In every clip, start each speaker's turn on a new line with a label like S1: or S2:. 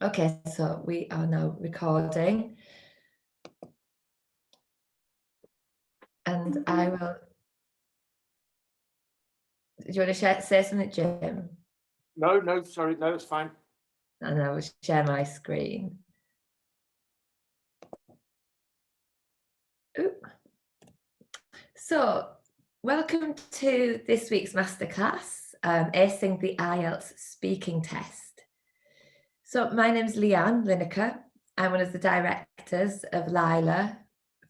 S1: Okay, so we are now recording. And I will... Do you want to say something, Jim?
S2: No, sorry, no, it's fine.
S1: And I will share my screen. Ooh. So, welcome to this week's Masterclass, Acing the IELTS Speaking Test. So, my name's Lineker. I'm one of the directors of Layla.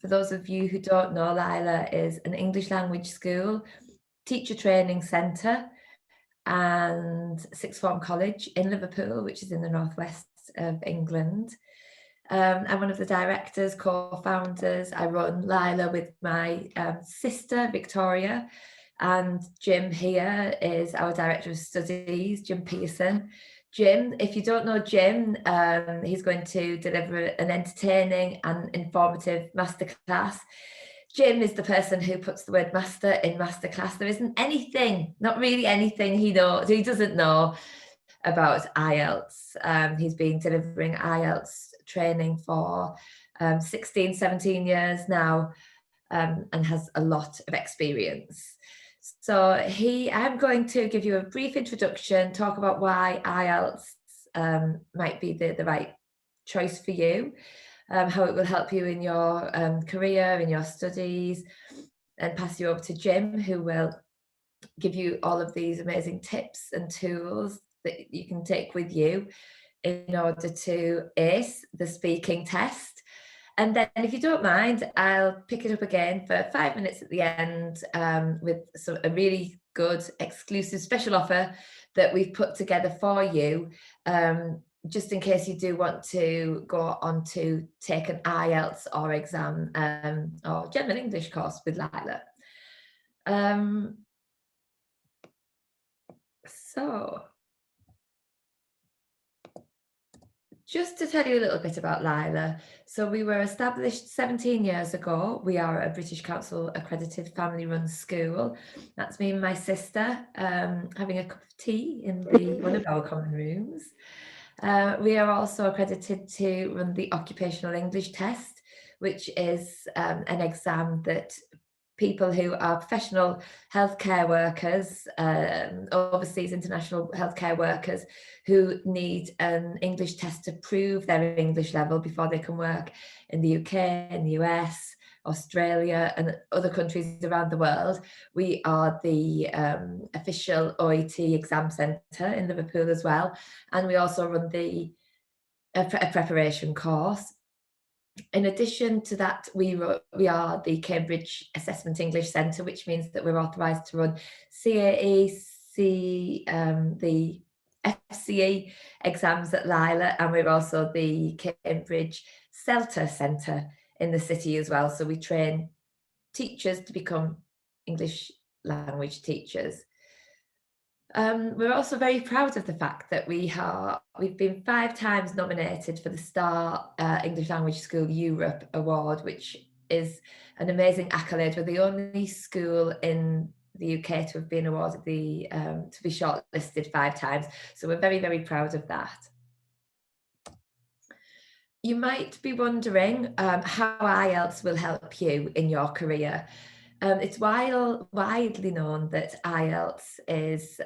S1: For those of you who don't know, Layla is an English language school, teacher training centre, and sixth form college in Liverpool, which is in the northwest of England. I'm one of the directors, co-founders. I run Layla with my sister, Victoria, and Jim here is our director of studies, Jim Pearson. Jim, if you don't know Jim, he's going to deliver an entertaining and informative masterclass. Jim is the person who puts the word master in masterclass. There isn't anything, not really anything he doesn't know about IELTS. He's been delivering IELTS training for 16, 17 years now, and has a lot of experience. So I'm going to give you a brief introduction, talk about why IELTS might be the right choice for you, how it will help you in your career, in your studies, and pass you over to Jim, who will give you all of these amazing tips and tools that you can take with you in order to ace the speaking test. And then, if you don't mind, I'll pick it up again for 5 minutes at the end with a really good exclusive special offer that we've put together for you, just in case you do want to go on to take an IELTS or exam or general English course with Layla. So, just to tell you a little bit about Layla. So we were established 17 years ago. We are a British Council accredited family-run school. That's me and my sister having a cup of tea in one of our common rooms. We are also accredited to run the Occupational English Test, which is an exam that people who are professional healthcare workers, overseas international healthcare workers who need an English test to prove their English level before they can work in the UK, in the US, Australia, and other countries around the world. We are the official OET exam centre in Liverpool as well. And we also run a preparation course. In addition to that, we are the Cambridge Assessment English Centre, which means that we're authorised to run CAE, the FCE exams at Layla, and we're also the Cambridge CELTA Centre in the city as well. So we train teachers to become English language teachers. We're also very proud of the fact that we've been 5 times nominated for the Star English Language School Europe Award, which is an amazing accolade. We're the only school in the UK to have been awarded to be shortlisted 5 times. So we're very, very proud of that. You might be wondering how IELTS will help you in your career. It's widely known that IELTS is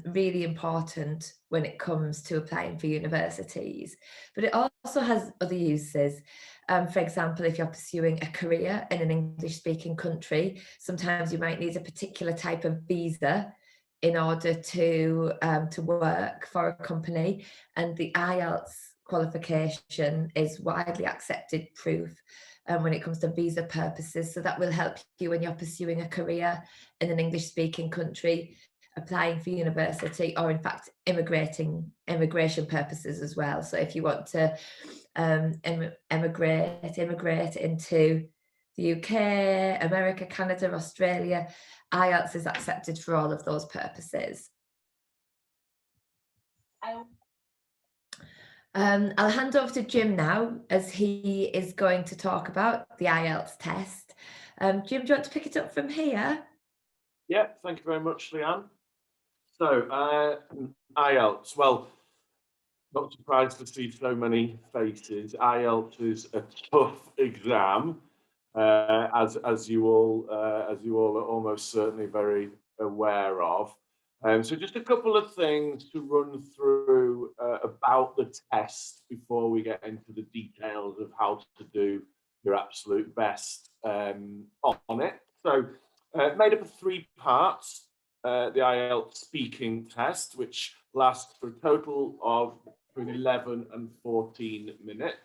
S1: really important when it comes to applying for universities, but it also has other uses. For example, if you're pursuing a career in an English-speaking country, sometimes you might need a particular type of visa in order to work for a company, and the IELTS qualification is widely accepted proof when it comes to visa purposes. So that will help you when you're pursuing a career in an English-speaking country, applying for university, or in fact immigration purposes as well. So if you want to immigrate into the UK, America, Canada, Australia, IELTS is accepted for all of those purposes. I'll hand over to Jim now, as he is going to talk about the IELTS test. Jim, do you want to pick it up from here?
S2: Yeah, thank you very much, Leanne. So, IELTS. Well, Not surprised to see so many faces. IELTS is a tough exam, as you all are almost certainly very aware of. So just a couple of things to run through about the test before we get into the details of how to do your absolute best on it. So made up of 3 parts. The IELTS speaking test, which lasts for a total of between 11 and 14 minutes.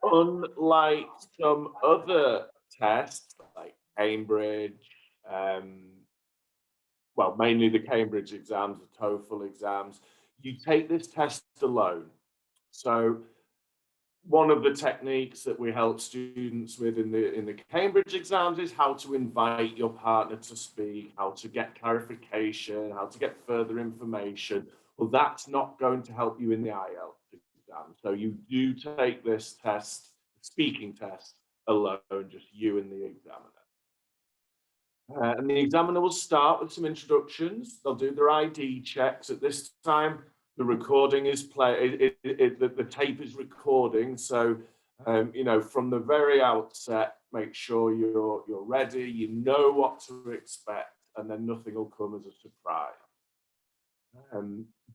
S2: Unlike some other tests like Cambridge, well, mainly the Cambridge exams, the TOEFL exams, you take this test alone. So one of the techniques that we help students with in the Cambridge exams is how to invite your partner to speak, how to get clarification, how to get further information. Well, that's not going to help you in the IELTS exam. So you do take this test, speaking test, alone, just you and the examiner. And the examiner will start with some introductions. They'll do their ID checks. At this time, the recording is the tape is recording. So, you know, from the very outset, make sure you're ready. You know what to expect, and then nothing will come as a surprise.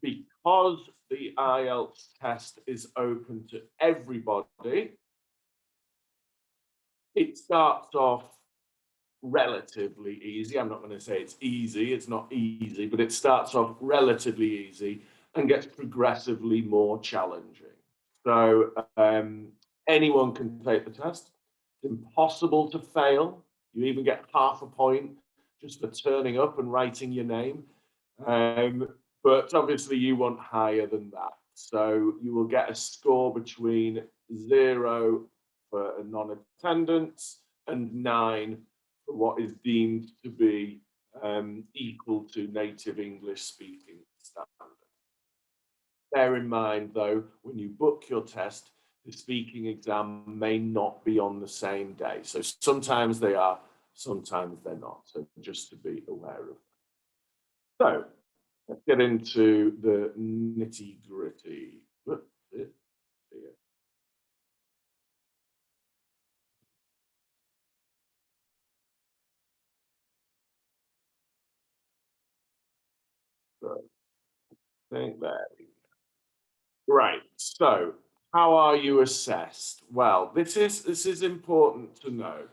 S2: Because the IELTS test is open to everybody, it starts off relatively easy. I'm not going to say it's easy, it's not easy, but it starts off relatively easy and gets progressively more challenging. So anyone can take the test. It's impossible to fail. You even get half a point just for turning up and writing your name. But obviously you want higher than that. So you will get a score between 0 for a non-attendance and 9 for what is deemed to be equal to native English speaking standard. Bear in mind, though, when you book your test, the speaking exam may not be on the same day. So sometimes they are, sometimes they're not. So just to be aware of that. So let's get into the nitty gritty. So I think there we go. Right. So how are you assessed? Well, this is important to know.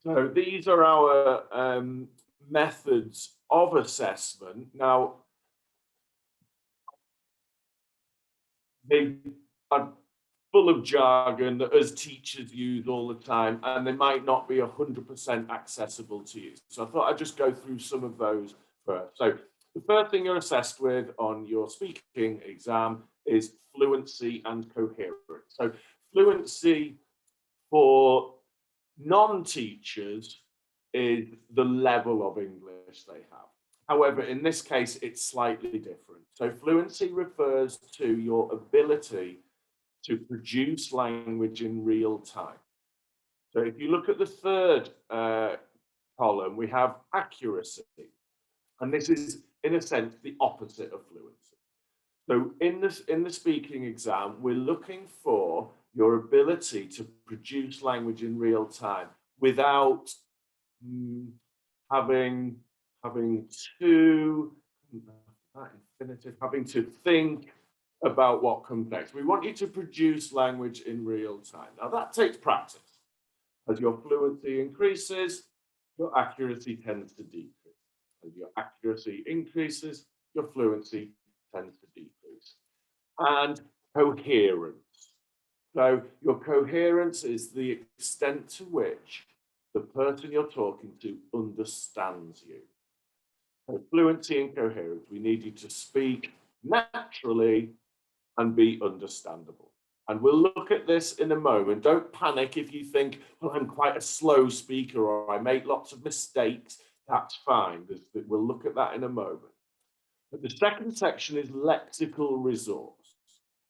S2: So these are our methods of assessment. Now, they are full of jargon that us teachers use all the time, and they might not be 100% accessible to you. So I thought I'd just go through some of those first. So the first thing you're assessed with on your speaking exam is fluency and coherence. So fluency for non-teachers is the level of English they have. However, in this case, it's slightly different. So fluency refers to your ability to produce language in real time. So if you look at the third column, we have accuracy. And this is, in a sense, the opposite of fluency. So in the speaking exam, we're looking for your ability to produce language in real time without having to think about what comes next. We want you to produce language in real time. Now that takes practice. As your fluency increases, your accuracy tends to decrease. As your accuracy increases, your fluency tends to decrease. And coherence. So your coherence is the extent to which the person you're talking to understands you. So fluency and coherence, we need you to speak naturally and be understandable. And we'll look at this in a moment. Don't panic if you think, well, I'm quite a slow speaker or I make lots of mistakes. That's fine. We'll look at that in a moment. But the second section is lexical resource.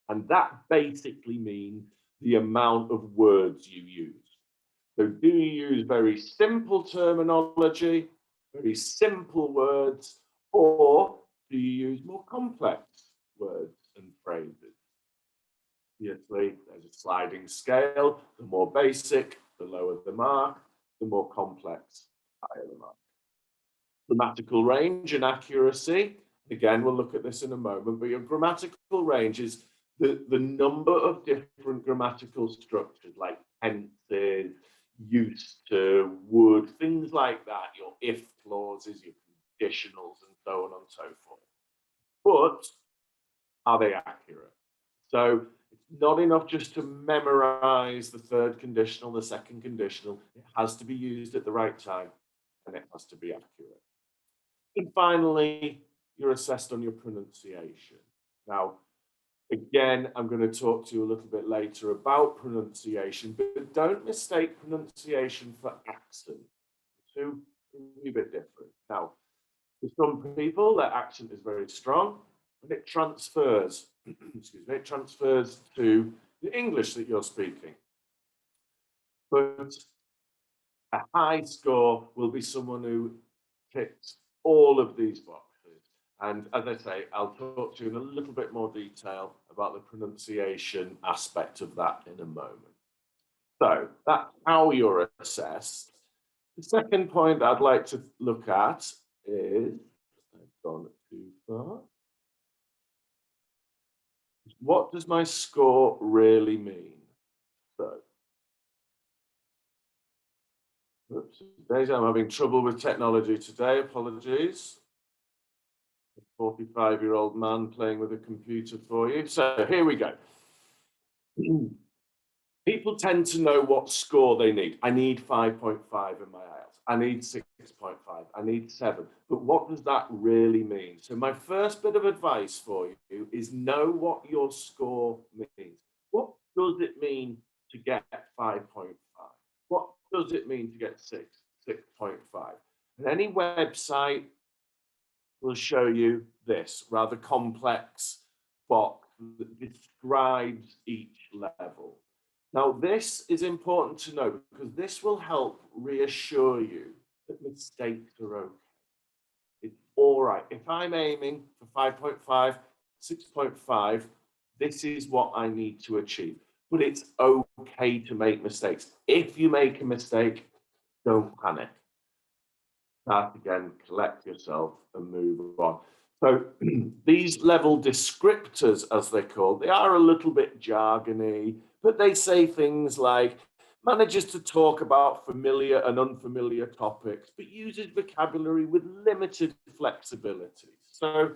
S2: And that basically means the amount of words you use. So do you use very simple terminology, very simple words, or do you use more complex words and phrases. Obviously, there's a sliding scale. The more basic, the lower the mark. The more complex, higher the mark. Grammatical range and accuracy. Again, we'll look at this in a moment, but your grammatical range is the number of different grammatical structures like tenses, used to, would, things like that, your if clauses, your conditionals, and so on and so forth. But are they accurate? So it's not enough just to memorize the third conditional, the second conditional. It has to be used at the right time, and it has to be accurate. And finally, you're assessed on your pronunciation. Now, again, I'm going to talk to you a little bit later about pronunciation, but don't mistake pronunciation for accent. Two are a bit different. Now, for some people, their accent is very strong, and it transfers, excuse me, it transfers to the English that you're speaking. But a high score will be someone who ticks all of these boxes. And as I say, I'll talk to you in a little bit more detail about the pronunciation aspect of that in a moment. So that's how you're assessed. The second point I'd like to look at is, I've gone too far. What does my score really mean? So, oops, I'm having trouble with technology today, apologies. 45-year-old man playing with a computer for you. So here we go. People tend to know what score they need. I need 5.5 in my IELTS. I need 6.5. I need 7. But what does that really mean? So my first bit of advice for you is know what your score means. What does it mean to get 5.5? What does it mean to get 6.5? And any website will show you this rather complex box that describes each level. Now, this is important to know because this will help reassure you that mistakes are okay. It's all right. If I'm aiming for 5.5, 6.5, this is what I need to achieve. But it's okay to make mistakes. If you make a mistake, don't panic. Start again, collect yourself, and move on. So these level descriptors, as they're called, they are a little bit jargony, but they say things like manages to talk about familiar and unfamiliar topics, but uses vocabulary with limited flexibility. So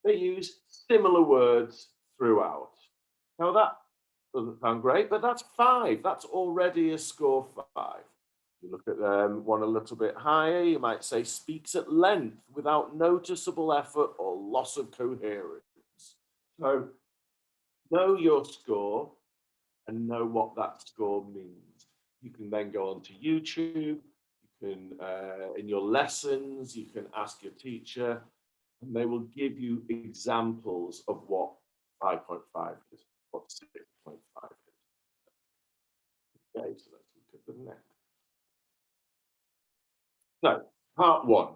S2: they use similar words throughout. Now that doesn't sound great, but that's 5. That's already a score 5. You look at one a little bit higher, you might say speaks at length without noticeable effort or loss of coherence. So know your score and know what that score means. You can then go onto YouTube, you can, in your lessons, you can ask your teacher, and they will give you examples of what 5.5 is, what 6.5 is. Okay, so let's look at the next. So, part one.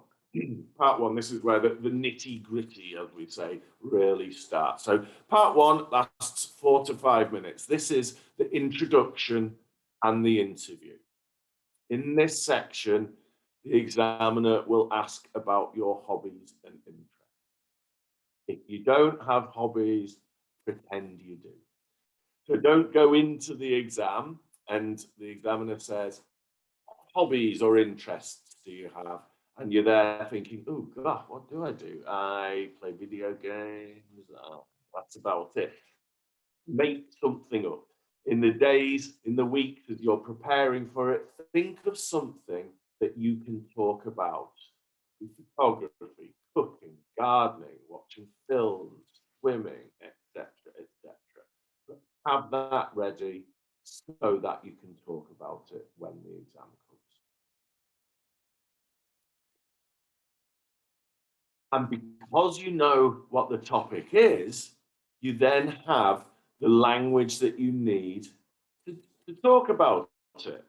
S2: Part one, this is where the nitty gritty, as we say, really starts. So, part one lasts 4 to 5 minutes. This is the introduction and the interview. In this section, the examiner will ask about your hobbies and interests. If you don't have hobbies, pretend you do. So, don't go into the exam and the examiner says, hobbies or interests do you have? And you're there thinking, oh God, what do I do? I play video games. Oh, that's about it. Make something up. In the days, in the weeks as you're preparing for it, think of something that you can talk about. Photography, cooking, gardening, watching films, swimming, etc., etc. Have that ready so that you can talk about it when the exam comes. And because you know what the topic is, you then have the language that you need to talk about it.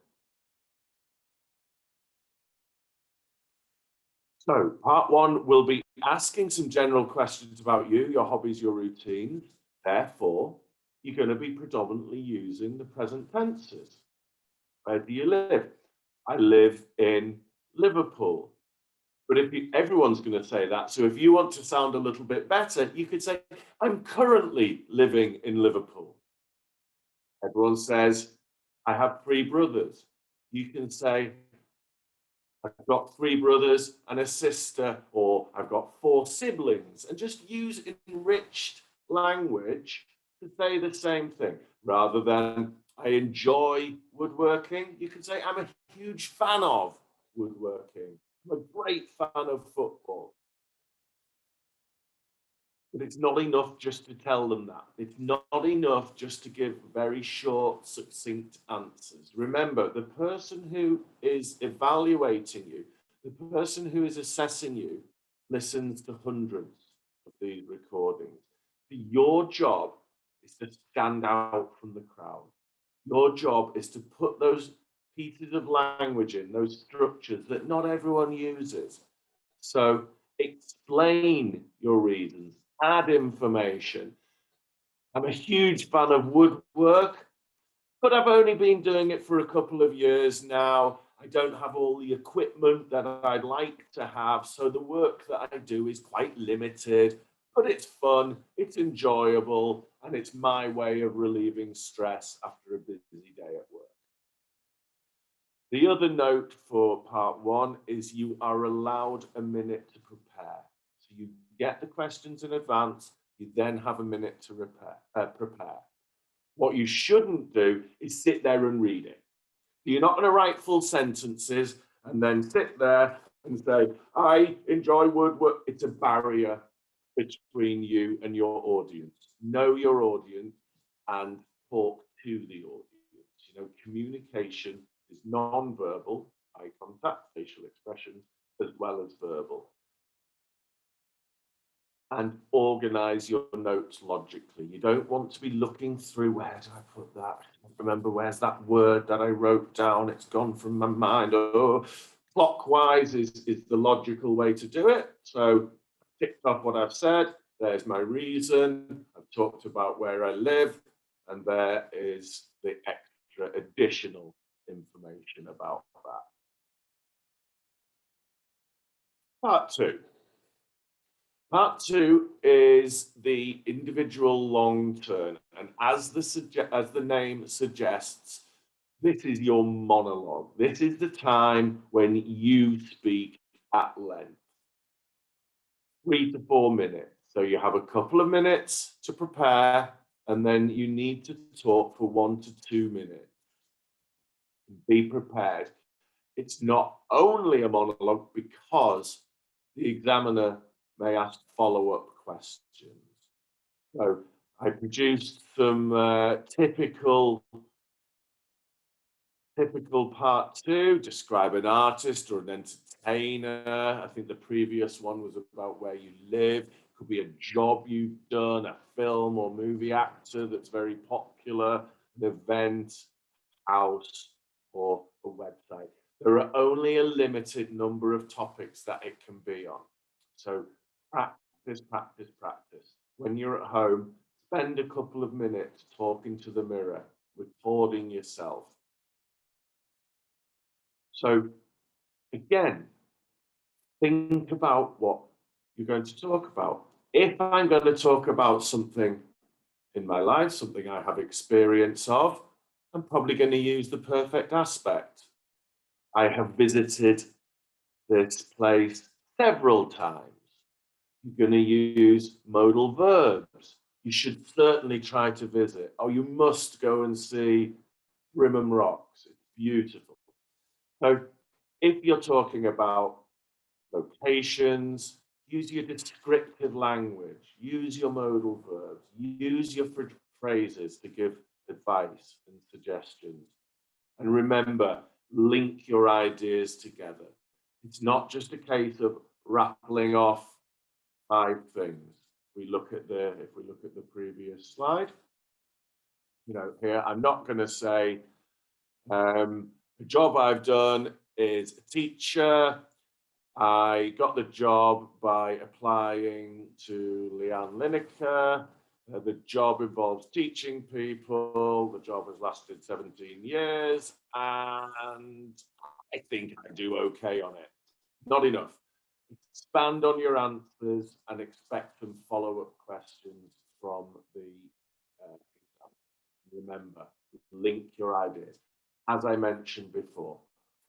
S2: So part one will be asking some general questions about you, your hobbies, your routines. Therefore, you're going to be predominantly using the present tenses. Where do you live? I live in Liverpool. But if everyone's going to say that, so if you want to sound a little bit better, you could say, I'm currently living in Liverpool. Everyone says, I have 3 brothers. You can say, I've got 3 brothers and a sister, or I've got 4 siblings, and just use enriched language to say the same thing. Rather than, I enjoy woodworking, you can say, I'm a huge fan of woodworking. I'm a great fan of football. But it's not enough just to tell them that. It's not enough just to give very short, succinct answers. Remember, the person who is evaluating you, the person who is assessing you, listens to hundreds of these recordings. Your job is to stand out from the crowd. Your job is to put those pieces of language in, those structures that not everyone uses. So explain your reasons, add information. I'm a huge fan of woodwork, but I've only been doing it for a couple of years now. I don't have all the equipment that I'd like to have, so the work that I do is quite limited, but it's fun, it's enjoyable, and it's my way of relieving stress after a busy day at work. The other note for part 1 is you are allowed a minute to prepare. So you get the questions in advance, you then have a minute to prepare. What you shouldn't do is sit there and read it. You're not going to write full sentences and then sit there and say, I enjoy woodwork. It's a barrier between you and your audience. Know your audience and talk to the audience. Communication is non-verbal, eye contact, facial expressions, as well as verbal. And organize your notes logically. You don't want to be looking through, where did I put that? I don't remember, where's that word that I wrote down? It's gone from my mind. Oh, clockwise is the logical way to do it. So ticked off what I've said. There's my reason. I've talked about where I live. And there is the extra additional information about that. Part 2. Part 2 is the individual long term. And as the name suggests, this is your monologue. This is the time when you speak at length. 3 to 4 minutes. So you have a couple of minutes to prepare, and then you need to talk for 1 to 2 minutes. Be prepared. It's not only a monologue because the examiner may ask follow-up questions. So I produced some typical part 2, describe an artist or an entertainer. I think the previous one was about where you live. It could be a job you've done, a film or movie actor that's very popular, an event, house, or a website. There are only a limited number of topics that it can be on. So practice, practice, practice. When you're at home, spend a couple of minutes talking to the mirror, recording yourself. So again, think about what you're going to talk about. If I'm going to talk about something in my life, something I have experience of, I'm probably going to use the perfect aspect. I have visited this place several times. You're going to use modal verbs. You should certainly try to visit. Oh, you must go and see Brimham Rocks. It's beautiful. So if you're talking about locations, use your descriptive language, use your modal verbs, use your phrases to give advice and suggestions. And remember, link your ideas together. It's not just a case of rattling off 5 things. If we look at the previous slide, here I'm not going to say the job I've done is a teacher. I got the job by applying to Leanne Lineker. The job involves teaching people. The job has lasted 17 years, and I think I do okay on it. Not enough. Expand on your answers and expect some follow-up questions from the exam. Remember, link your ideas. As I mentioned before,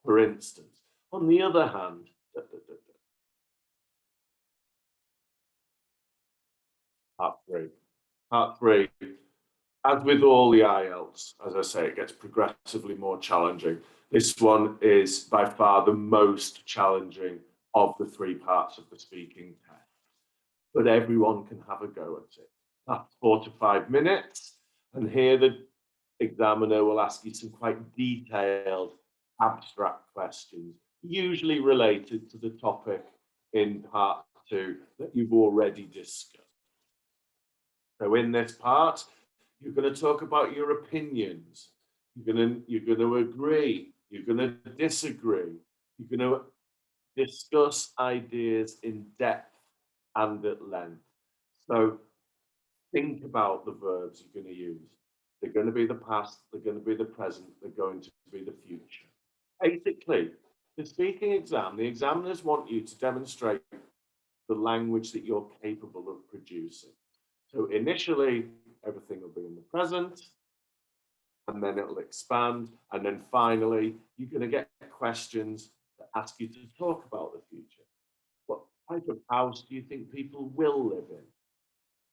S2: for instance, on the other hand, part three. Part three, as with all the IELTS, as I say, it gets progressively more challenging. This one is by far the most challenging of the three parts of the speaking test, but everyone can have a go at it. That's 4 to 5 minutes, and here the examiner will ask you some quite detailed, abstract questions, usually related to the topic in part two that you've already discussed. So in this part, you're going to talk about your opinions. You're going to agree. You're going to disagree. You're going to discuss ideas in depth and at length. So think about the verbs you're going to use. They're going to be the past, they're going to be the present, they're going to be the future. Basically, the speaking exam, the examiners want you to demonstrate the language that you're capable of producing. So initially, everything will be in the present, and then it'll expand, and then finally, you're going to get questions that ask you to talk about the future. What type of house do you think people will live in?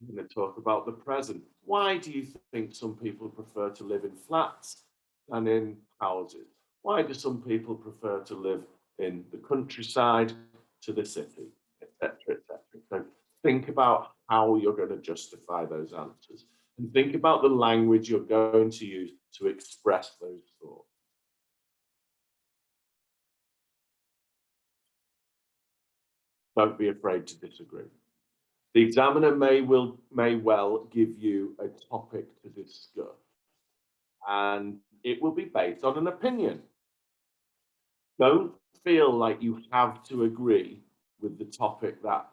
S2: I'm going to talk about the present. Why do you think some people prefer to live in flats than in houses? Why do some people prefer to live in the countryside to the city, etc., etc.? So think about how you're going to justify those answers, and think about the language you're going to use to express those thoughts. Don't be afraid to disagree. The examiner may well give you a topic to discuss, and it will be based on an opinion. Don't feel like you have to agree with the topic that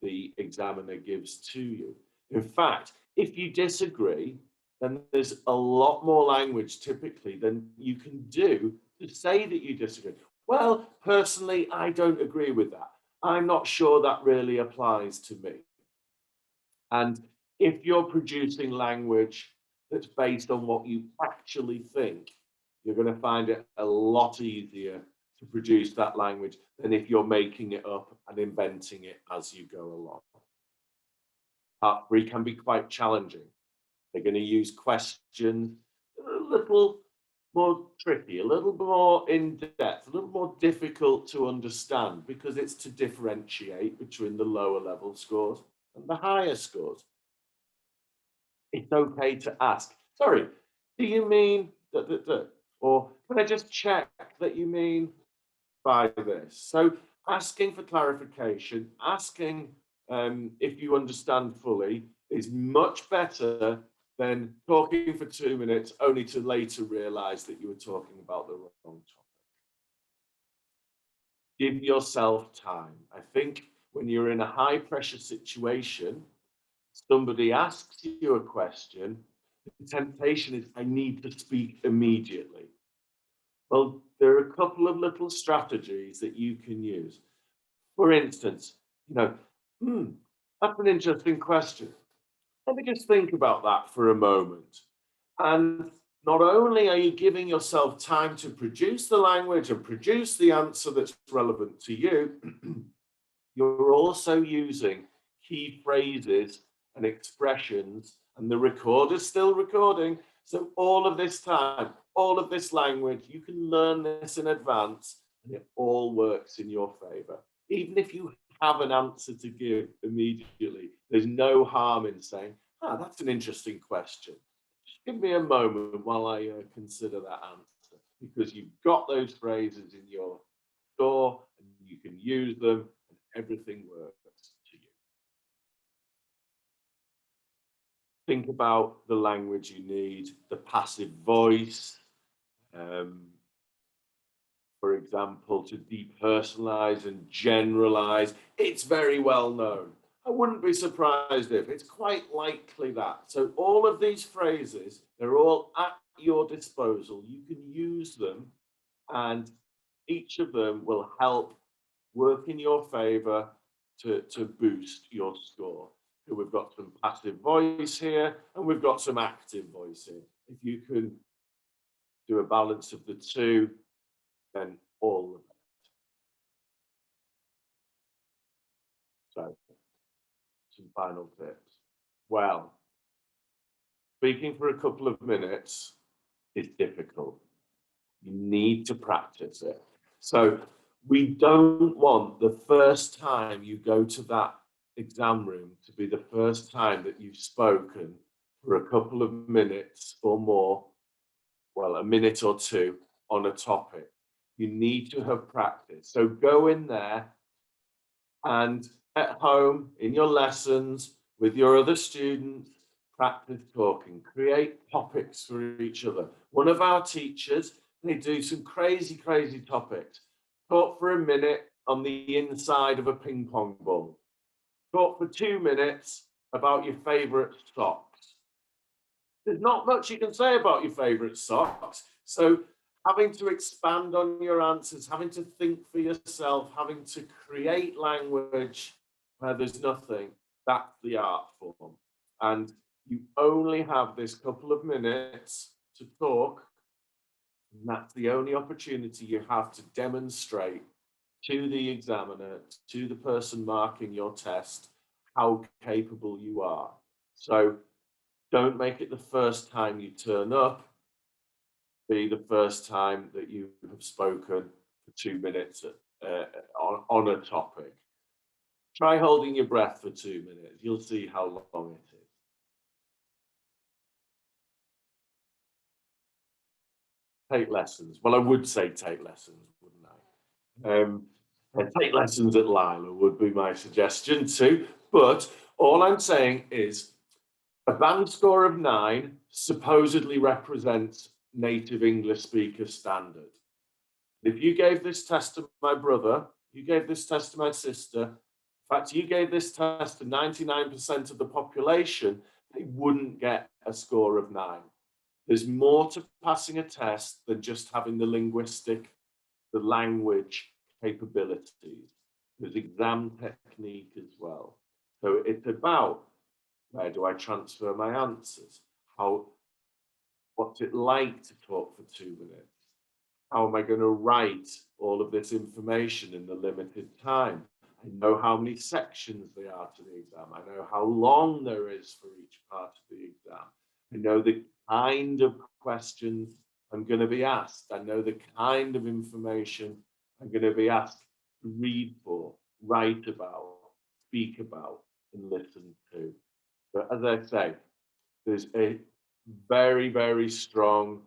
S2: the examiner gives to you. In fact, if you disagree, then there's a lot more language typically than you can do to say that you disagree. Well, personally, I don't agree with that. I'm not sure that really applies to me. And if you're producing language that's based on what you actually think, you're going to find it a lot easier to produce that language than if you're making it up and inventing it as you go along. Part three can be quite challenging. They're going to use questions a little more tricky, a little more in depth, a little more difficult to understand, because it's to differentiate between the lower level scores and the higher scores. It's okay to ask, sorry, do you mean that? Or can I just check that you mean by this? So asking for clarification, asking if you understand fully is much better than talking for 2 minutes only to later realize that you were talking about the wrong topic. Give yourself time. I think when you're in a high pressure situation, somebody asks you a question, the temptation is, I need to speak immediately. Well, there are a couple of little strategies that you can use. For instance, that's an interesting question. Let me just think about that for a moment. And not only are you giving yourself time to produce the language and produce the answer that's relevant to you, you're also using key phrases and expressions, and the recorder's still recording. So all of this time, all of this language, you can learn this in advance, and it all works in your favor. Even if you have an answer to give immediately, there's no harm in saying, that's an interesting question. Just give me a moment while I consider that answer, because you've got those phrases in your store and you can use them, and everything works to you. Think about the language you need, the passive voice. For for example, to depersonalize and generalize. It's very well known. I wouldn't be surprised if it's quite likely that. So all of these phrases, they're all at your disposal. You can use them, and each of them will help work in your favor to boost your score. So we've got some passive voice here, and we've got some active voice here. If you can do a balance of the two, then all of it. So, some final tips. Well, speaking for a couple of minutes is difficult. You need to practice it. So we don't want the first time you go to that exam room to be the first time that you've spoken for a couple of minutes or more, well, a minute or two on a topic. You need to have practice. So go in there and at home, in your lessons, with your other students, practice talking, create topics for each other. One of our teachers, they do some crazy, crazy topics. Talk for a minute on the inside of a ping pong ball. Talk for 2 minutes about your favorite socks. There's not much you can say about your favorite socks. So having to expand on your answers, having to think for yourself, having to create language where there's nothing, that's the art form. And you only have this couple of minutes to talk, and that's the only opportunity you have to demonstrate to the examiner, to the person marking your test, how capable you are. So don't make it the first time you turn up, be the first time that you have spoken for 2 minutes on a topic. Try holding your breath for 2 minutes. You'll see how long it is. Take lessons. Well, I would say take lessons, wouldn't I? Take lessons at Layla would be my suggestion too. But all I'm saying is a band score of 9 supposedly represents native English speaker standard. If you gave this test to my brother, you gave this test to my sister, in fact, you gave this test to 99% of the population, they wouldn't get a score of 9. There's more to passing a test than just having the linguistic, the language capabilities. There's exam technique as well. So it's about where do I transfer my answers? What's it like to talk for 2 minutes? How am I going to write all of this information in the limited time? I know how many sections there are to the exam. I know how long there is for each part of the exam. I know the kind of questions I'm going to be asked. I know the kind of information I'm going to be asked to read for, write about, speak about, and listen to. But as I say, there's a very, very strong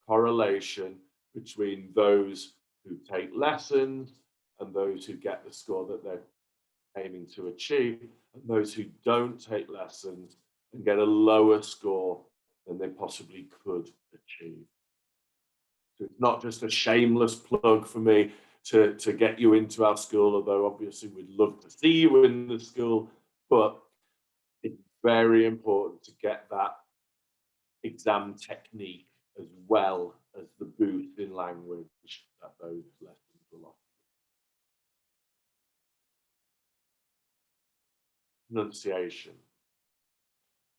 S2: correlation between those who take lessons and those who get the score that they're aiming to achieve, and those who don't take lessons and get a lower score than they possibly could achieve. So it's not just a shameless plug for me to get you into our school, although obviously we'd love to see you in the school, but it's very important to get that exam technique as well as the boost in language that those lessons will offer. Pronunciation.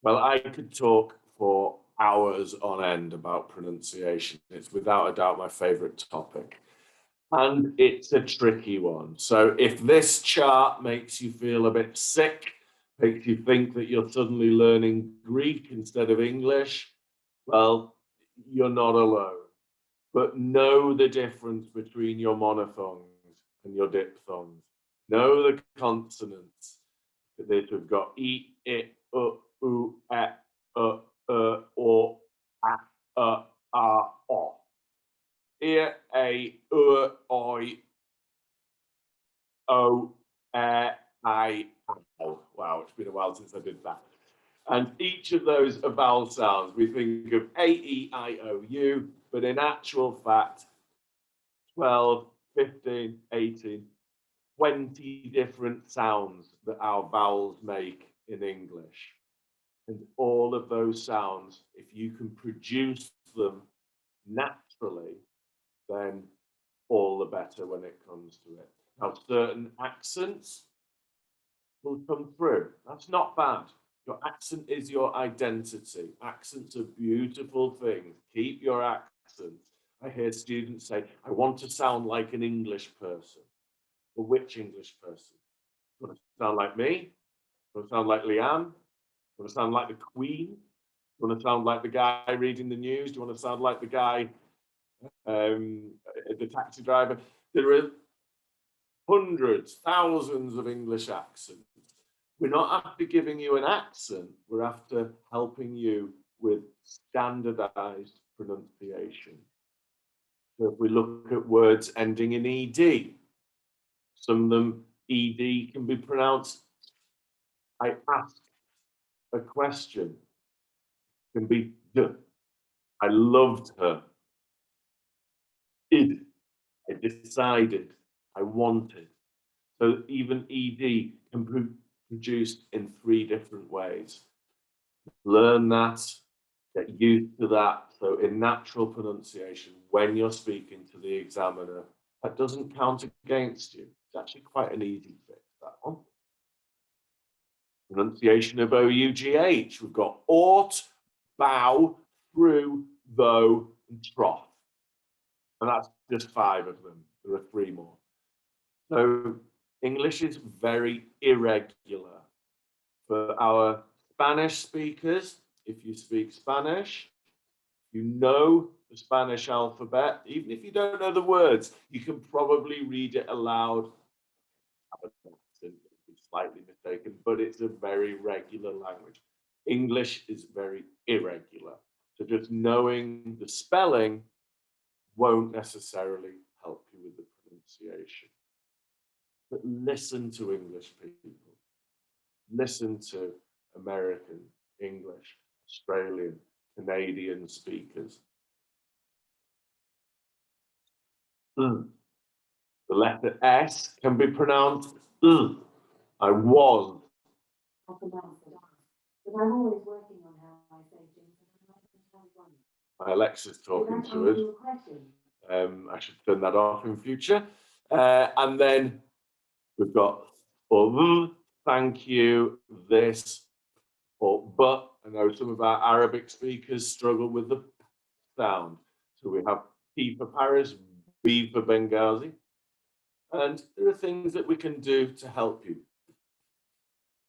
S2: Well, I could talk for hours on end about pronunciation. It's without a doubt my favorite topic. And it's a tricky one. So if this chart makes you feel a bit sick, makes you think that you're suddenly learning Greek instead of English, well, you're not alone. But know the difference between your monophthongs and your diphthongs. Know the consonants. That we've got E, I, U, U, E, O, A, O. Ear, A, U, I, O, I, O. Wow, it's been a while since I did that. And each of those are vowel sounds. We think of A, E, I, O, U, but in actual fact, 12, 15, 18, 20 different sounds that our vowels make in English. And all of those sounds, if you can produce them naturally, then all the better when it comes to it. Now, certain accents will come through. That's not bad. Your accent is your identity. Accents are beautiful things. Keep your accent. I hear students say, I want to sound like an English person. Well, which English person? Do you want to sound like me? Do you want to sound like Leanne? Do you want to sound like the Queen? Do you want to sound like the guy reading the news? Do you want to sound like the guy, the taxi driver? There are hundreds, thousands of English accents. We're not after giving you an accent, we're after helping you with standardized pronunciation. So if we look at words ending in ED, some of them ED can be pronounced, I asked a question, can be D, I loved her, id, I decided, I wanted. So even ED can be produced in 3 different ways. Learn that, get used to that. So in natural pronunciation, when you're speaking to the examiner, that doesn't count against you. It's actually quite an easy fix, that one. Pronunciation of OUGH. We've got ought, bow, through, though, and trough. And that's just 5 of them. There are 3 more. So English is very irregular. For our Spanish speakers, if you speak Spanish, you know the Spanish alphabet. Even if you don't know the words, you can probably read it aloud. Slightly mistaken, but it's a very regular language. English is very irregular. So just knowing the spelling won't necessarily help you with the pronunciation. But listen to English people. Listen to American, English, Australian, Canadian speakers. The letter S can be pronounced I was.
S3: But I'm always working on how I say things.
S2: My Alexa's talking to us. I should turn that off in future. And then we've got thank you, this, or but. I know some of our Arabic speakers struggle with the sound. So we have P for Paris, B for Benghazi. And there are things that we can do to help you.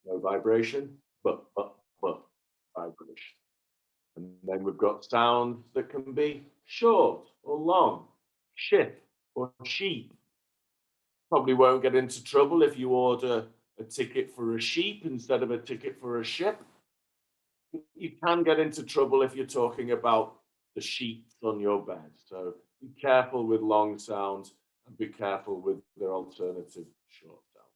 S2: No vibration, but vibration. And then we've got sounds that can be short or long, ship or sheep. Probably won't get into trouble if you order a ticket for a sheep instead of a ticket for a ship. You can get into trouble if you're talking about the sheets on your bed. So be careful with long sounds and be careful with their alternative short sounds.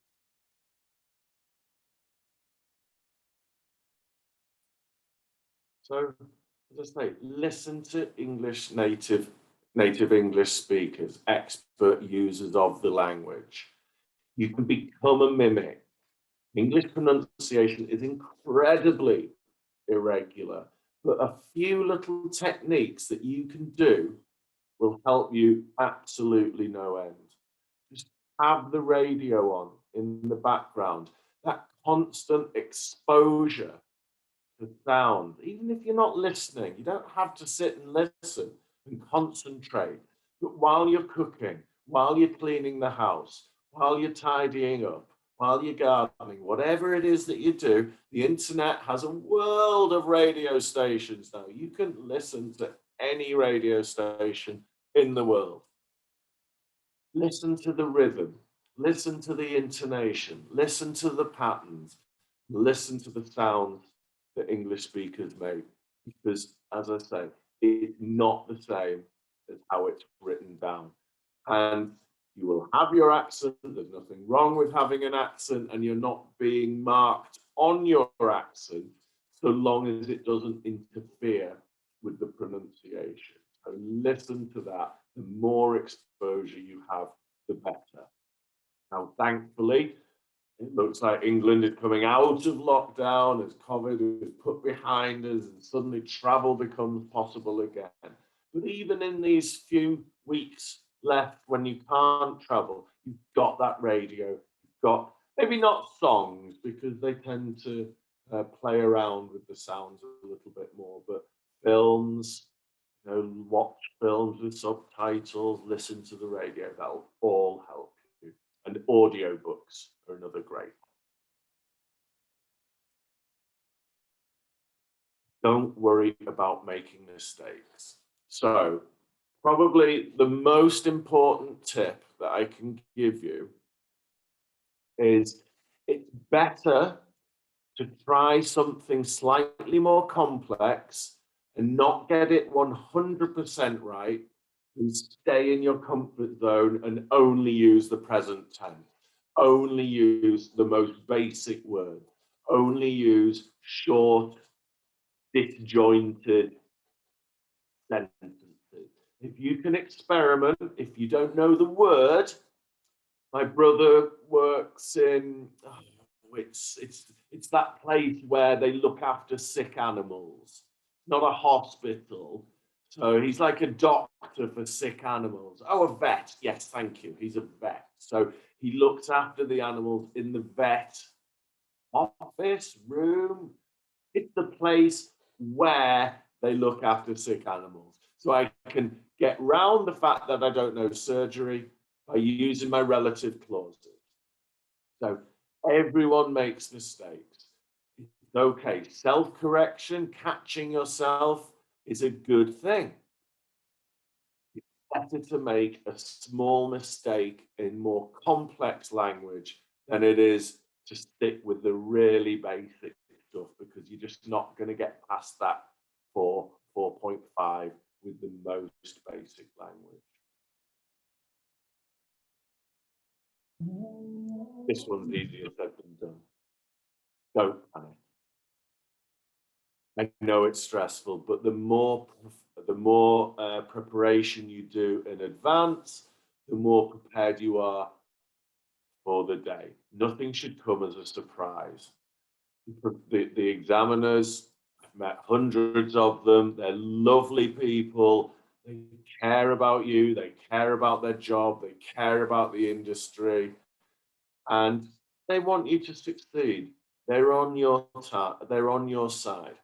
S2: So, as I say, listen to native English speakers, expert users of the language. You can become a mimic. English pronunciation is incredibly irregular, but a few little techniques that you can do will help you absolutely no end. Just have the radio on in the background, that constant exposure to sound, even if you're not listening, you don't have to sit and listen and concentrate. But while you're cooking, while you're cleaning the house, while you're tidying up, while you're gardening, whatever it is that you do, the internet has a world of radio stations now. You can listen to any radio station in the world. Listen to the rhythm, listen to the intonation, listen to the patterns, listen to the sounds that English speakers make, because as I say, it's not the same as how it's written down. And you will have your accent, there's nothing wrong with having an accent, and you're not being marked on your accent so long as it doesn't interfere with the pronunciation. So listen to that, the more exposure you have, the better. Now, thankfully, it looks like England is coming out of lockdown as COVID is put behind us and suddenly travel becomes possible again. But even in these few weeks left when you can't travel, you've got that radio, you've got maybe not songs because they tend to play around with the sounds a little bit more, but films, watch films with subtitles, listen to the radio, that'll all help you. And audiobooks are another great. Don't worry about making mistakes. So probably the most important tip that I can give you is it's better to try something slightly more complex and not get it 100% right and stay in your comfort zone and only use the present tense, only use the most basic words, only use short, disjointed sentences. If you can experiment, if you don't know the word, my brother works in, it's that place where they look after sick animals, not a hospital. So he's like a doctor for sick animals. Oh, a vet. Yes, thank you. He's a vet. So he looks after the animals in the vet office, room. It's the place where they look after sick animals. So I can get round the fact that I don't know surgery by using my relative clauses. So everyone makes mistakes. It's okay. Self-correction, catching yourself is a good thing. It's better to make a small mistake in more complex language than it is to stick with the really basic stuff, because you're just not going to get past that 4.5 with the most basic language. This one's easier said than done. Don't panic. I know it's stressful, but the more preparation you do in advance, the more prepared you are for the day. Nothing should come as a surprise. The examiners, I've met hundreds of them. They're lovely people. They care about you. They care about their job. They care about the industry, and they want you to succeed. They're on your side.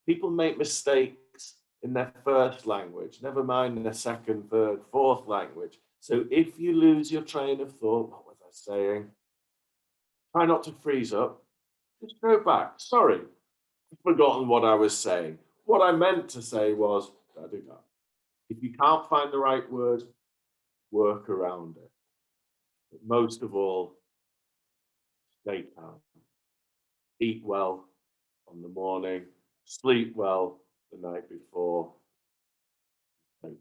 S2: People make mistakes in their first language, never mind their second, third, fourth language. So if you lose your train of thought, what was I saying? Try not to freeze up. Just go back. Sorry, I've forgotten what I was saying. What I meant to say was, da-da-da. If you can't find the right word, work around it. But most of all, stay calm. Eat well on the morning, sleep well the night before. Stay calm.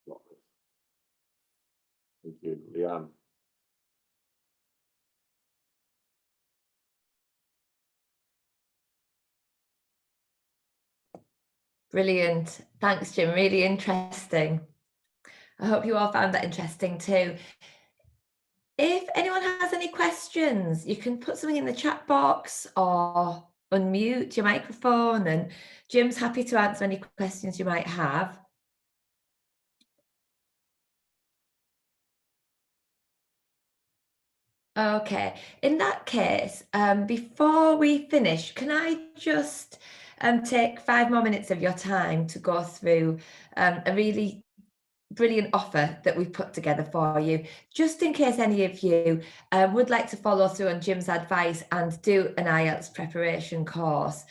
S2: You've got this. Thank you, Leanne.
S1: Brilliant. Thanks, Jim. Really interesting. I hope you all found that interesting too. If anyone has any questions, you can put something in the chat box or unmute your microphone, and Jim's happy to answer any questions you might have. Okay, in that case, before we finish, can I just take 5 more minutes of your time to go through a really brilliant offer that we've put together for you, just in case any of you would like to follow through on Jim's advice and do an IELTS preparation course.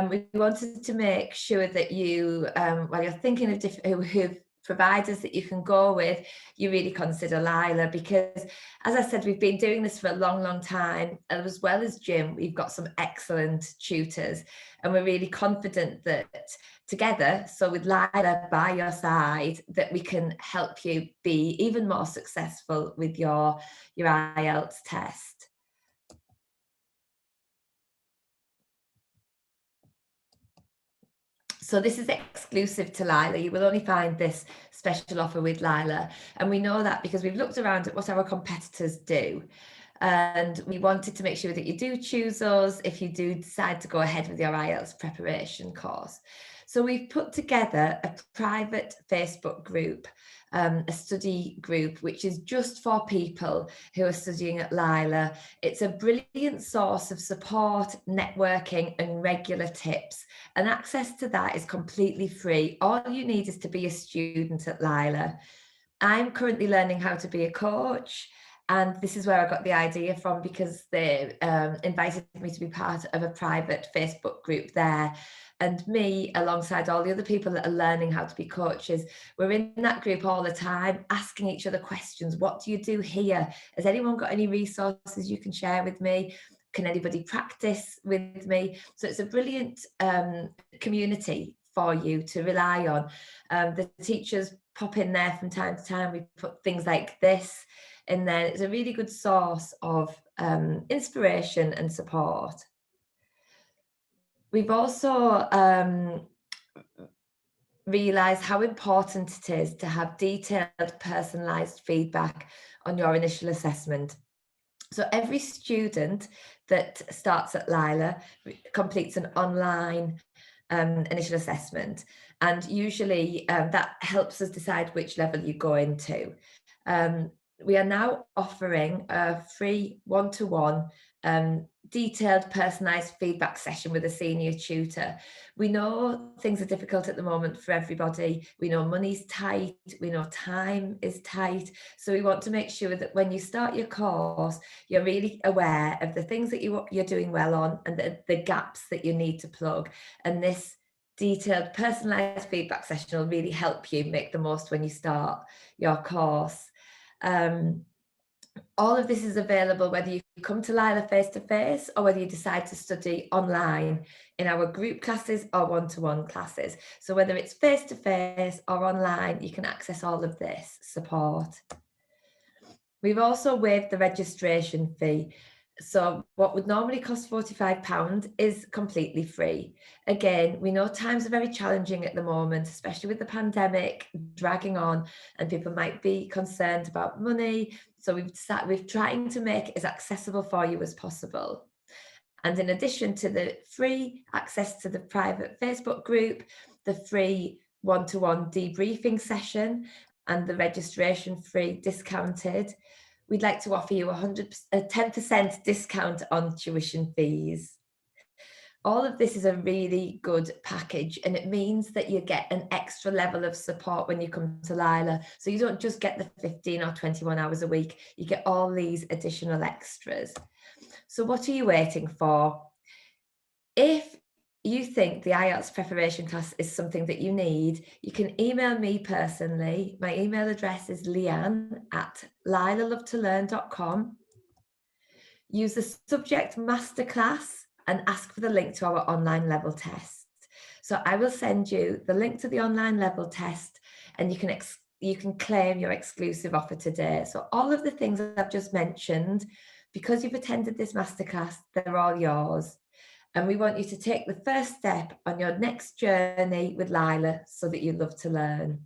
S1: We wanted to make sure that you, while you're thinking of who providers that you can go with, you really consider Layla, because as I said, we've been doing this for a long time, and as well as Jim, we've got some excellent tutors, and we're really confident that together, so with Layla by your side, that we can help you be even more successful with your IELTS test. So this is exclusive to Layla. You will only find this special offer with Layla. And we know that because we've looked around at what our competitors do. And we wanted to make sure that you do choose us if you do decide to go ahead with your IELTS preparation course. So we've put together a private Facebook group, a study group, which is just for people who are studying at Layla. It's a brilliant source of support, networking, and regular tips. And access to that is completely free. All you need is to be a student at Layla. I'm currently learning how to be a coach. And this is where I got the idea from, because they invited me to be part of a private Facebook group there. And me, alongside all the other people that are learning how to be coaches, we're in that group all the time, asking each other questions. What do you do here? Has anyone got any resources you can share with me? Can anybody practice with me? So it's a brilliant community for you to rely on. The teachers pop in there from time to time. We put things like this in there. It's a really good source of inspiration and support. We've also realised how important it is to have detailed, personalised feedback on your initial assessment. So every student that starts at Layla completes an online initial assessment, and usually that helps us decide which level you go into. We are now offering a free one-to-one detailed personalised feedback session with a senior tutor. We know things are difficult at the moment for everybody. We know money's tight. We know time is tight. So we want to make sure that when you start your course, you're really aware of the things that you're doing well on and the gaps that you need to plug. And this detailed personalised feedback session will really help you make the most when you start your course. All of this is available whether you come to Layla face-to-face or whether you decide to study online in our group classes or one-to-one classes. So whether it's face-to-face or online, you can access all of this support. We've also waived the registration fee. So what would normally cost £45 is completely free. Again, we know times are very challenging at the moment, especially with the pandemic dragging on, and people might be concerned about money. So we've trying to make it as accessible for you as possible. And in addition to the free access to the private Facebook group, the free one-to-one debriefing session, and the registration free discounted, we'd like to offer you a 10% discount on tuition fees. All of this is a really good package, and it means that you get an extra level of support when you come to Layla. So you don't just get the 15 or 21 hours a week, you get all these additional extras. So what are you waiting for? If you think the IELTS preparation class is something that you need, you can email me personally. My email address is leanne@laylalovetolearn.com. Use the subject Masterclass and ask for the link to our online level test. So I will send you the link to the online level test, and you can claim your exclusive offer today. So all of the things that I've just mentioned, because you've attended this masterclass, they're all yours. And we want you to take the first step on your next journey with Layla so that you love to learn.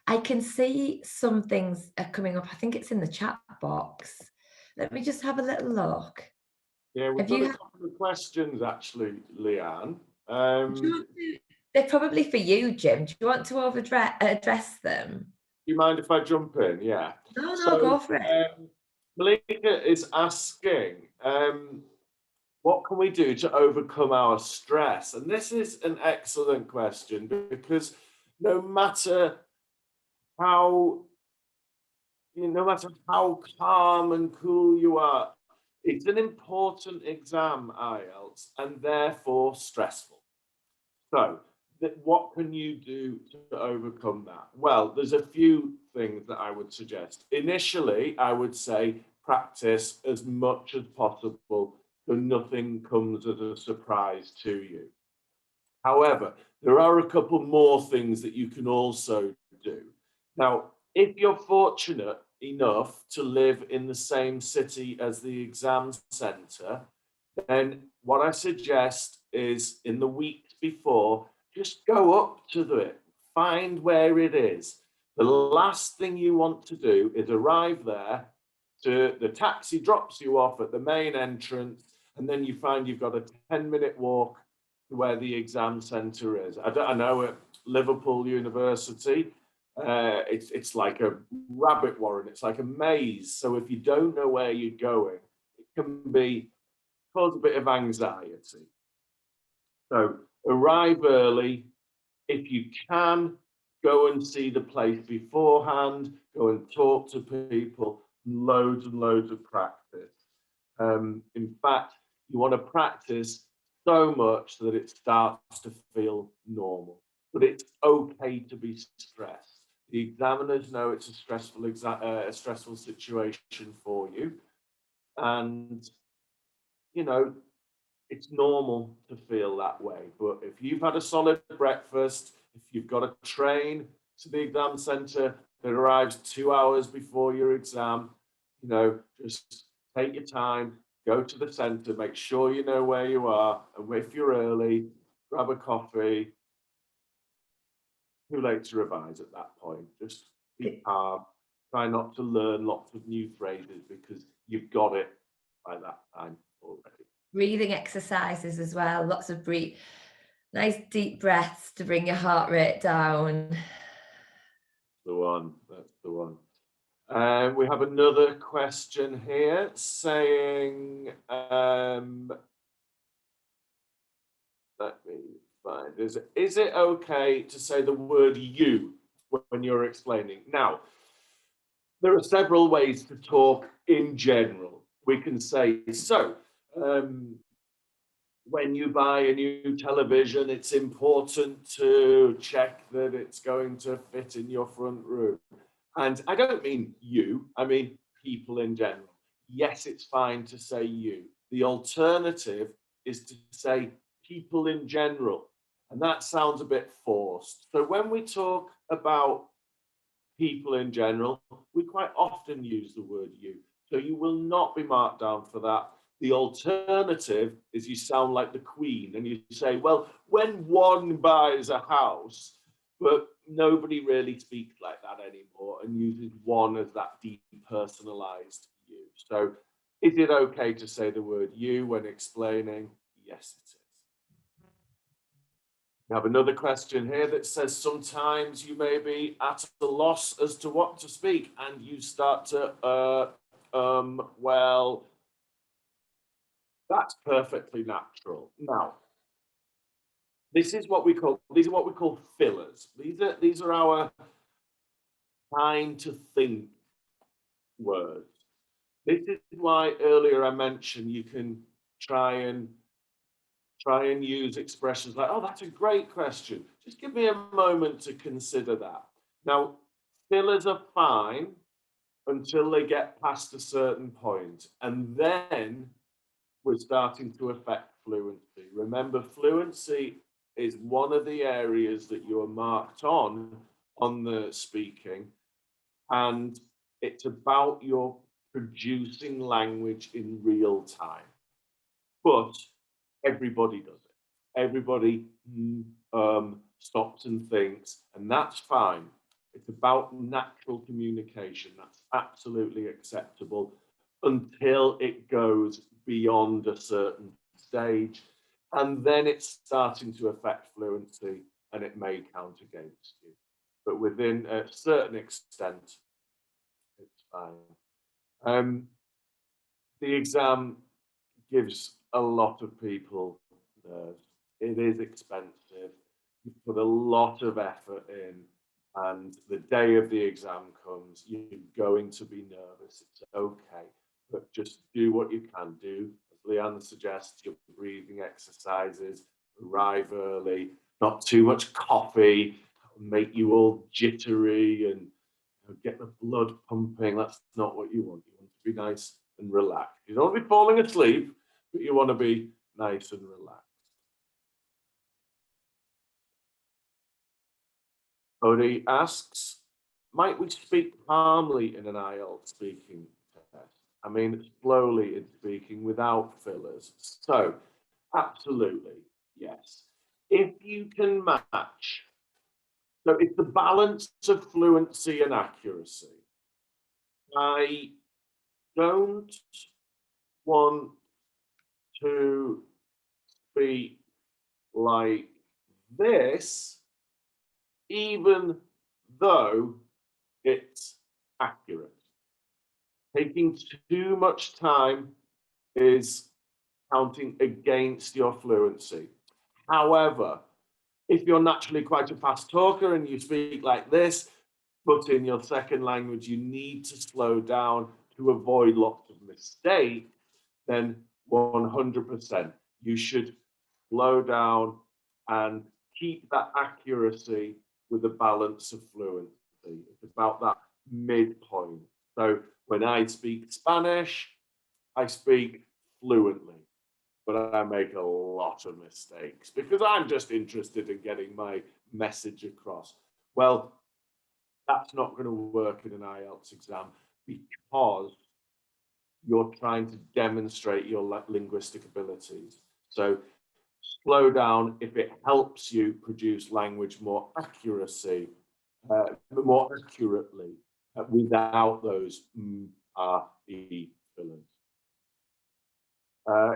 S1: I can see some things are coming up. I think it's in the chat box. Let me just have a little look.
S2: Yeah, we've got a couple of questions actually, Leanne.
S1: They're probably for you, Jim. Do you want to address them?
S2: Do you mind if I jump in? Yeah.
S1: No, go for it.
S2: Malika is asking, what can we do to overcome our stress? And this is an excellent question, because no matter how calm and cool you are, it's an important exam, IELTS, and therefore stressful. So what can you do to overcome that? Well, there's a few things that I would suggest. Initially, I would say practice as much as possible so nothing comes as a surprise to you. However, there are a couple more things that you can also do. Now, if you're fortunate enough to live in the same city as the exam centre, then what I suggest is in the week before, just go up to it, find where it is. The last thing you want to do is arrive there, the taxi drops you off at the main entrance, and then you find you've got a 10-minute walk to where the exam centre is. I know at Liverpool University, it's like a rabbit warren, it's like a maze. So if you don't know where you're going, it can cause a bit of anxiety. So arrive early. If you can, go and see the place beforehand, go and talk to people, loads and loads of practice. In fact, you want to practice so much that it starts to feel normal. But it's okay to be stressed. The examiners know it's a stressful situation for you. And, you know, it's normal to feel that way. But if you've had a solid breakfast, if you've got a train to the exam centre that arrives 2 hours before your exam, you know, just take your time, go to the centre, make sure you know where you are, and if you're early, grab a coffee. Too late to revise at that point. Just be calm. Try not to learn lots of new phrases because you've got it by that time already.
S1: Breathing exercises as well, lots of nice deep breaths to bring your heart rate down.
S2: The one, that's the one. We have another question here saying, let me find, is it okay to say the word you when you're explaining? Now, there are several ways to talk in general. We can say, so, when you buy a new television, it's important to check that it's going to fit in your front room. And I don't mean you, I mean people in general. Yes, it's fine to say you. The alternative is to say people in general. And that sounds a bit forced. So when we talk about people in general, we quite often use the word you. So you will not be marked down for that. The alternative is you sound like the Queen and you say, well, when one buys a house, but nobody really speaks like that anymore and uses one as that depersonalized you. So is it okay to say the word you when explaining? Yes, it is. We have another question here that says sometimes you may be at a loss as to what to speak and you start to, well, that's perfectly natural. Now, these are what we call fillers. These are our time to think words. This is why earlier I mentioned you can try and use expressions like, oh, that's a great question. Just give me a moment to consider that. Now, fillers are fine until they get past a certain point, and then we're starting to affect fluency. Remember, fluency is one of the areas that you are marked on the speaking, and it's about your producing language in real time. But everybody does it. Everybody stops and thinks, and that's fine. It's about natural communication. That's absolutely acceptable until it goes beyond a certain stage. And then it's starting to affect fluency and it may count against you. But within a certain extent, it's fine. The exam gives a lot of people nerves. It is expensive. You put a lot of effort in, and the day of the exam comes, you're going to be nervous. It's okay, but just do what you can do. As Leanne suggests, your breathing exercises, arrive early, not too much coffee, make you all jittery and get the blood pumping. That's not what you want. You want to be nice and relaxed. You don't want to be falling asleep, but you want to be nice and relaxed. Odie asks, might we speak calmly in an IELTS speaking test? I mean, slowly in speaking without fillers. So, absolutely, yes. if you can match, so it's the balance of fluency and accuracy. I don't want to speak like this, even though it's accurate. Taking too much time is counting against your fluency. However, if you're naturally quite a fast talker and you speak like this, but in your second language, you need to slow down to avoid lots of mistakes, then 100%, you should slow down and keep that accuracy with a balance of fluency. It's about that midpoint. So when I speak Spanish, I speak fluently, but I make a lot of mistakes because I'm just interested in getting my message across. Well, that's not going to work in an IELTS exam because you're trying to demonstrate your linguistic abilities. So slow down if it helps you produce language more accurately, without those R-E fillers.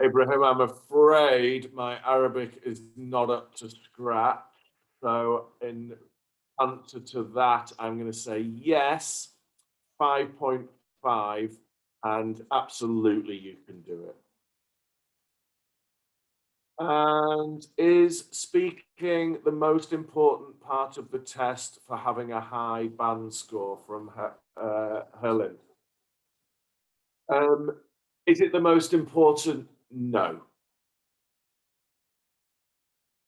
S2: Ibrahim, I'm afraid my Arabic is not up to scratch. So in answer to that, I'm going to say yes, 5.5, and absolutely you can do it. And is speaking the most important part of the test for having a high band score from Helen? Is it the most important? No.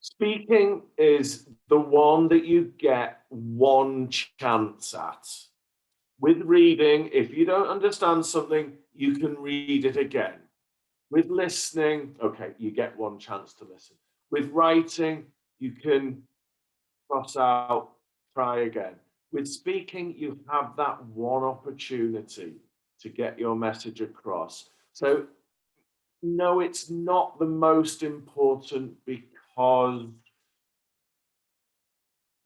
S2: Speaking is the one that you get one chance at. With reading, if you don't understand something, you can read it again. With listening, okay, you get one chance to listen. With writing, you can cross out, try again. With speaking, you have that one opportunity to get your message across. So, no, it's not the most important because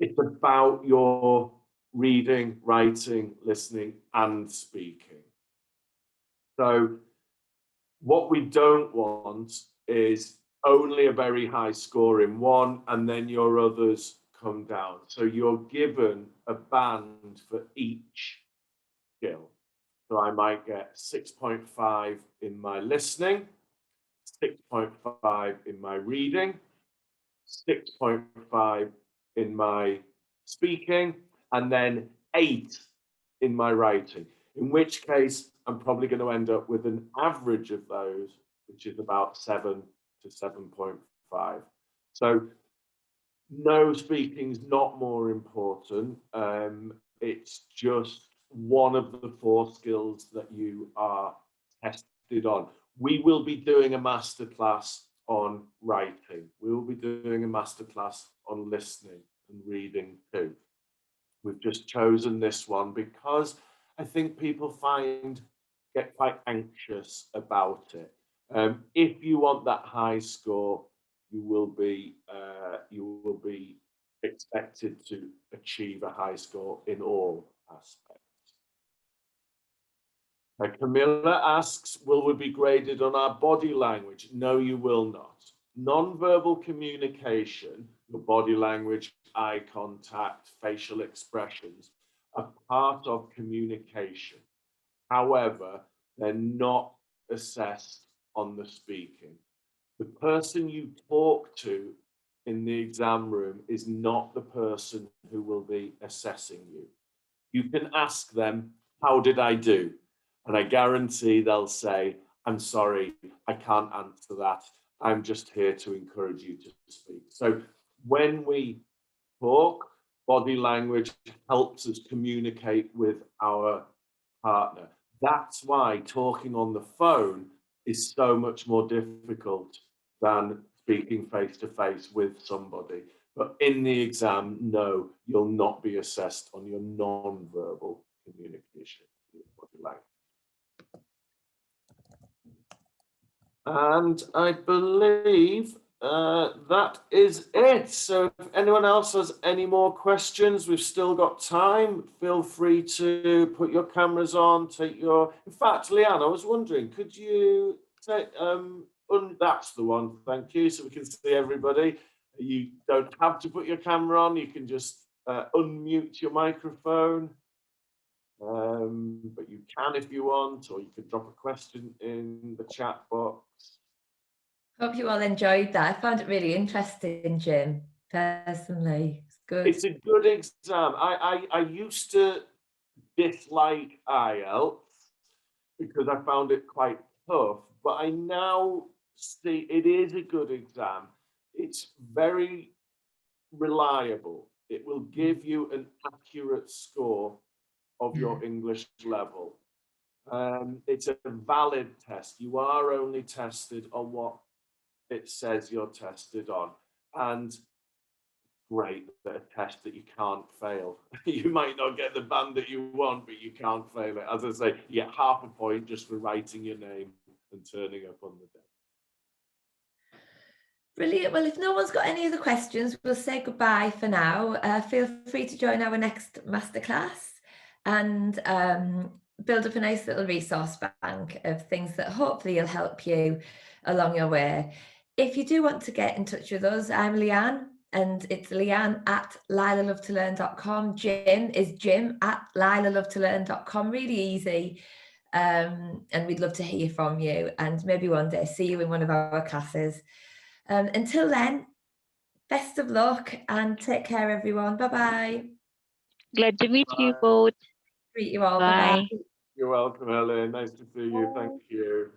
S2: it's about your reading, writing, listening, and speaking. So, what we don't want is only a very high score in one and then your others come down. So you're given a band for each skill. So I might get 6.5 in my listening, 6.5 in my reading, 6.5 in my speaking, and then 8 in my writing. In which case, I'm probably going to end up with an average of those, which is about 7 to 7.5. So no, speaking's not more important. It's just one of the 4 skills that you are tested on. We will be doing a masterclass on writing. We will be doing a masterclass on listening and reading too. We've just chosen this one because I think people get quite anxious about it. If you want that high score, you will be expected to achieve a high score in all aspects. Camilla asks, will we be graded on our body language? No, you will not. Non-verbal communication, your body language, eye contact, facial expressions, are part of communication. However, they're not assessed on the speaking. The person you talk to in the exam room is not the person who will be assessing you. You can ask them, how did I do? And I guarantee they'll say, I'm sorry, I can't answer that. I'm just here to encourage you to speak. So when we talk, body language helps us communicate with our partner. That's why talking on the phone is so much more difficult than speaking face to face with somebody. But in the exam, no, you'll not be assessed on your non-verbal communication. Body language. And I believe That is it. So if anyone else has any more questions, we've still got time. Feel free to put your cameras on, in fact, Leanne, I was wondering, could you take, that's the one, thank you, so we can see everybody. You don't have to put your camera on, you can just unmute your microphone. But you can if you want, or you could drop a question in the chat box.
S1: Hope you all enjoyed that. I found it really interesting, Jim, personally. It's good.
S2: It's a good exam. I used to dislike IELTS because I found it quite tough, but I now see it is a good exam. It's very reliable. It will give you an accurate score of your English level. It's a valid test. You are only tested on what it says you're tested on. And great, that a test that you can't fail. You might not get the band that you want, but you can't fail it. As I say, you get half a point just for writing your name and turning up on the day.
S1: Brilliant. Well, if no one's got any other questions, we'll say goodbye for now. Feel free to join our next masterclass and build up a nice little resource bank of things that hopefully will help you along your way. If you do want to get in touch with us, I'm Leanne, and it's leanne@LaylaLoveToLearn.com. Jim is Jim@LaylaLoveToLearn.com. Really easy. And we'd love to hear from you and maybe one day see you in one of our classes. Until then, best of luck and take care, everyone. Bye-bye.
S4: Glad to meet you both.
S1: Greet you all.
S4: Bye.
S1: Bye-bye.
S2: You're welcome, Ellen. Nice to see you. Thank you.